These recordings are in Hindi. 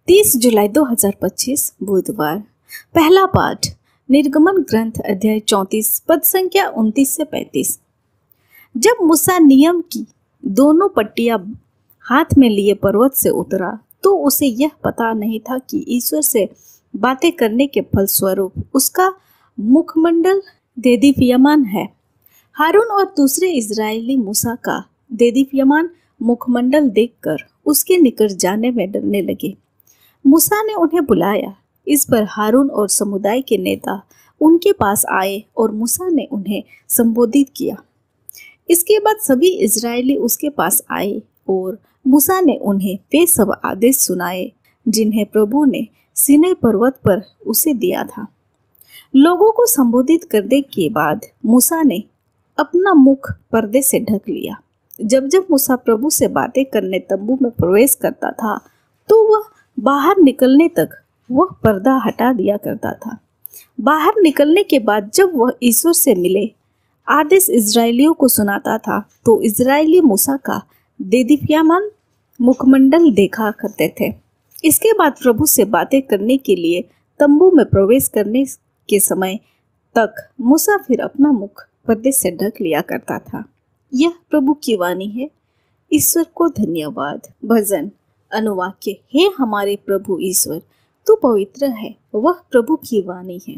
30 जुलाई 2025 बुधवार। पहला पाठ निर्गमन ग्रंथ अध्याय 34 पद संख्या 29 से 35। जब मूसा नियम की दोनों पट्टियां हाथ में लिए पर्वत से उतरा तो उसे यह पता नहीं था कि ईश्वर से बातें करने के फलस्वरूप उसका मुखमंडल देदीप्यमान है। हारून और दूसरे इजरायली मूसा का देदीप्यमान मुखमंडल देखकर उसके निकट जाने में डरने लगे। मूसा ने उन्हें बुलाया। इस पर हारून और समुदाय के नेता उनके पास आए और मूसा ने उन्हें संबोधित किया। इसके बाद सभी इजरायली उसके पास आए और मूसा ने उन्हें वे सब आदेश सुनाए जिन्हें प्रभु ने सीनै पर्वत पर उसे दिया था। लोगों को संबोधित करने के बाद मूसा ने अपना मुख पर्दे से ढक लिया। जब जब मूसा प्रभु से बातें करने तंबू में प्रवेश करता था तो वह बाहर निकलने तक वह पर्दा हटा दिया करता था। बाहर निकलने के बाद जब वह ईश्वर से मिले आदेश इजरायलियों को सुनाता था तो इजरायली मूसा का देदीप्यमान मुखमंडल देखा करते थे। इसके बाद प्रभु से बातें करने के लिए तंबू में प्रवेश करने के समय तक मूसा फिर अपना मुख पर्दे से ढक लिया करता था। यह प्रभु की वाणी है। ईश्वर को धन्यवाद। भजन अनुवाक्य। हे हमारे प्रभु ईश्वर, तू पवित्र है। वह प्रभु की वाणी है।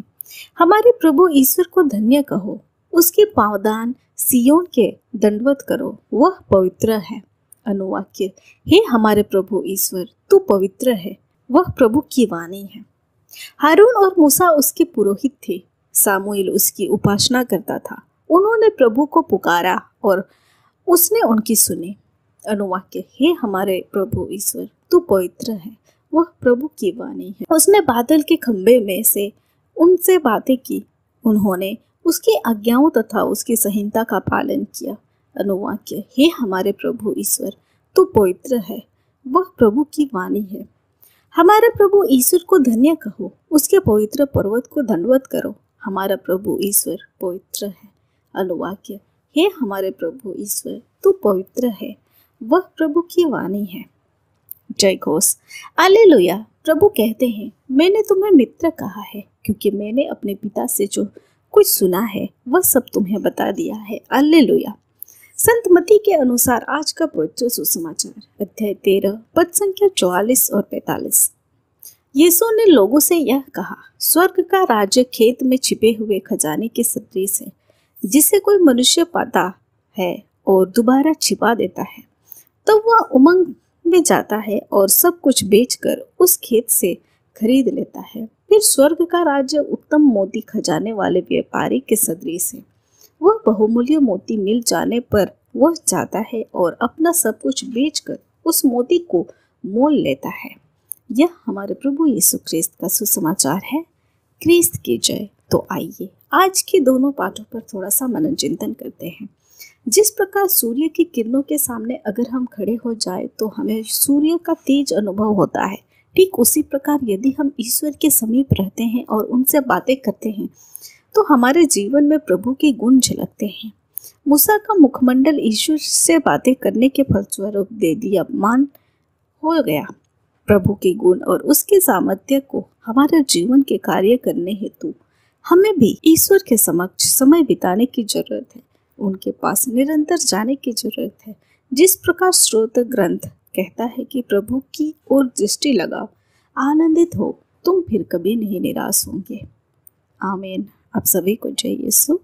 हमारे प्रभु ईश्वर को धन्य कहो। उसके पावदान सियोन के दंडवत करो। वह पवित्र है। अनुवाक्य। हे हमारे प्रभु ईश्वर, तू पवित्र है। वह प्रभु की वाणी है। हारून और मूसा उसके पुरोहित थे। सामुएल उसकी उपासना करता था। उन्होंने प्रभु को पुकारा और उसने उनकी सुनी। अनुवाक्य। हे हमारे प्रभु ईश्वर, तू पवित्र है। वह प्रभु की वाणी है। उसने बादल के खंभे में से उनसे बातें की। उन्होंने उसकी आज्ञाओं तथा उसकी संहिता का पालन किया। अनुवाक्य। हे हमारे प्रभु ईश्वर, तू पवित्र है। वह प्रभु की वाणी है। हमारे प्रभु ईश्वर को धन्य कहो। उसके पवित्र पर्वत को दंडवत करो। हमारा प्रभु ईश्वर पवित्र है। अनुवाक्य। हे हमारे प्रभु ईश्वर, तू पवित्र है। वह प्रभु की वाणी है। जय घोष। हालेलुया। प्रभु कहते हैं, मैंने तुम्हें मित्र कहा है क्योंकि मैंने अपने पिता से जो कुछ सुना है वह सब तुम्हें बता दिया है। हालेलुया। संत मत्ती के अनुसार आज का पवित्र सुसमाचार अध्याय 13 पद संख्या 44 और 45। यीशु ने लोगों से यह कहा, स्वर्ग का राज्य खेत में छिपे हुए खजाने के सदृश है जिसे कोई मनुष्य पाता है और दोबारा छिपा देता है। तो वह उमंग में जाता है और सब कुछ बेचकर उस खेत से खरीद लेता है। फिर स्वर्ग का राज्य उत्तम मोती खजाने वाले व्यापारी के सदृश है। वह बहुमूल्य मोती मिल जाने पर वह जाता है और अपना सब कुछ बेचकर उस मोती को मोल लेता है। यह हमारे प्रभु यीशु ख्रिस्त का सुसमाचार है। ख्रिस्त की जय। तो आइए आज के दोनों पाठों पर थोड़ा सा मनन चिंतन करते हैं। जिस प्रकार सूर्य की किरणों के सामने अगर हम खड़े हो जाए तो हमें सूर्य का तेज अनुभव होता है, ठीक उसी प्रकार यदि हम ईश्वर के समीप रहते हैं और उनसे बातें करते हैं तो हमारे जीवन में प्रभु के गुण झलकते हैं। मूसा का मुखमंडल ईश्वर से बातें करने के फलस्वरूप देदीप्यमान हो गया। प्रभु के गुण और उसके सामर्थ्य को हमारे जीवन के कार्य करने हेतु हमें भी ईश्वर के समक्ष समय बिताने की जरूरत है। उनके पास निरंतर जाने की जरूरत है। जिस प्रकार स्रोत ग्रंथ कहता है कि प्रभु की ओर दृष्टि लगाओ, आनंदित हो, तुम फिर कभी नहीं निराश होंगे। आमीन। आप सभी को जय यीशु।